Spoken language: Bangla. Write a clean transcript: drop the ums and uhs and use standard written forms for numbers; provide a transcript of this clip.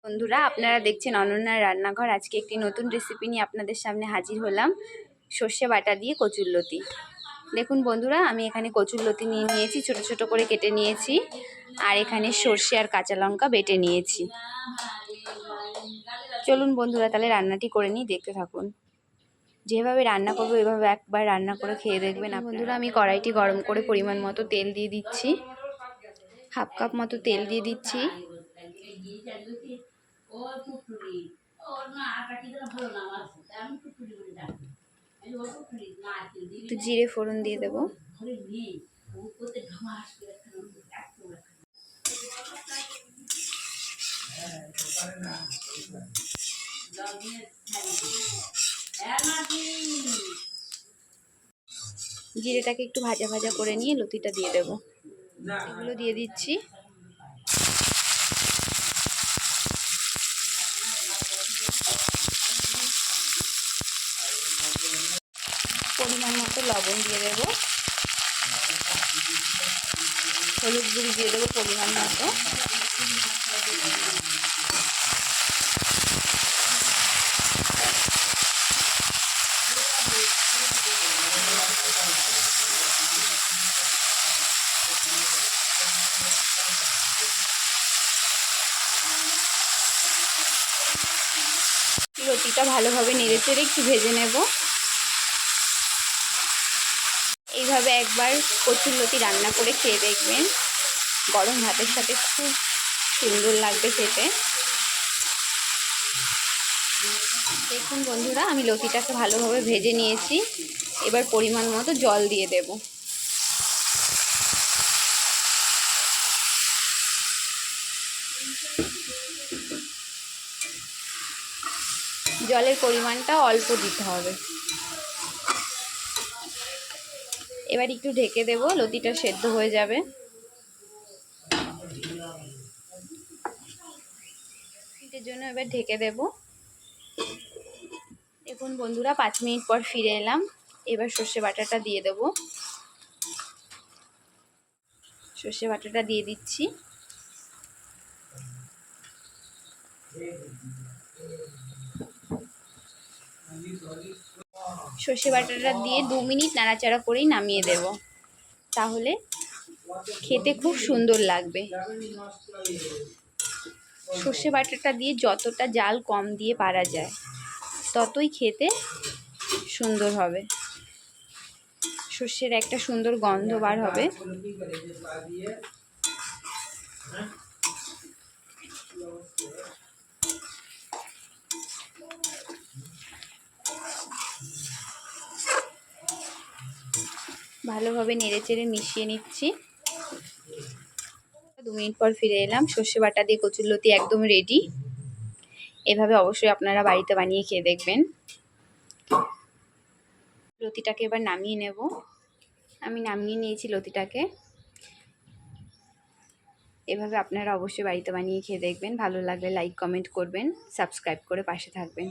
বন্ধুরা, আপনারা দেখছেন অনন্যার রান্নাঘর। আজকে একটি নতুন রেসিপি নিয়ে আপনাদের সামনে হাজির হলাম। সর্ষে বাটা দিয়ে কচুরলতি। দেখুন বন্ধুরা, আমি এখানে কচুরলতি নিয়ে নিয়েছি, ছোট ছোট করে কেটে নিয়েছি। আর এখানে সর্ষে আর কাঁচা লঙ্কা বেটে নিয়েছি। চলুন বন্ধুরা, তাহলে রান্নাটি করে নিই, দেখতে থাকুন। যেভাবে রান্না করবো এভাবে একবার রান্না করে খেয়ে দেখবেন বন্ধুরা। আমি কড়াইটি গরম করে পরিমাণ মতো তেল দিয়ে দিচ্ছি। হাফ কাপ মতো তেল দিয়ে দিচ্ছি। একটু জিরে ফোড়ন দিয়ে দেবো। জিরেটাকে একটু ভাজা ভাজা করে নিয়ে লতিটা দিয়ে দেবো। এগুলো দিয়ে দিচ্ছি। পরিমাণ মতো লবণ দিয়ে দেবো। হলুদ গুঁড়ি দিয়ে দেবো পরিমাণ মতো। লতিটা ভালোভাবে নেড়ে চেড়ে একটু ভেজে নেব। এইভাবে একবার কচুরলতি রান্না করে খেয়ে দেখবেন, গরম ভাতের সাথে খুব সুন্দর লাগবে খেতে। দেখুন বন্ধুরা, আমি লতিটাকে ভালোভাবে ভেজে নিয়েছি। এবার পরিমাণ মতো জল দিয়ে দেব। জলের পরিমাণটা অল্প দিতে হবে। এবার একটু ঢেকে দেব, লতিটা সেদ্ধ হয়ে যাবে। এর জন্য এবার ঢেকে দেব। দেখুন বন্ধুরা, 5 মিনিট পর ফিরে এলাম। এবার সর্ষে বাটাটা দিয়ে দেব। সর্ষে বাটাটা দিয়ে দিচ্ছি। সর্ষে বাটাটা দিয়ে 2 মিনিট নাড়াচাড়া করেই নামিয়ে দেব। তাহলে খেতে খুব সুন্দর লাগবে। সর্ষে বাটাটা দিয়ে যতটা জাল কম দিয়ে পারা যায় ততই খেতে সুন্দর হবে। সর্ষের একটা সুন্দর গন্ধ বার হবে। ভালোভাবে নেড়েচেড়ে মিশিয়ে নিচ্ছি। 2 মিনিট পর ফিরে এলাম। সর্ষে বাটা দিয়ে কচুরলতি একদম রেডি। এভাবে অবশ্যই আপনারা বাড়িতে বানিয়ে খেয়ে দেখবেন। লতিটাকে এবার নামিয়ে নেব। আমি নামিয়ে নিয়েছি লতিটাকে। এভাবে আপনারা অবশ্যই বাড়িতে বানিয়ে খেয়ে দেখবেন। ভালো লাগলে লাইক কমেন্ট করবেন, সাবস্ক্রাইব করে পাশে থাকবেন।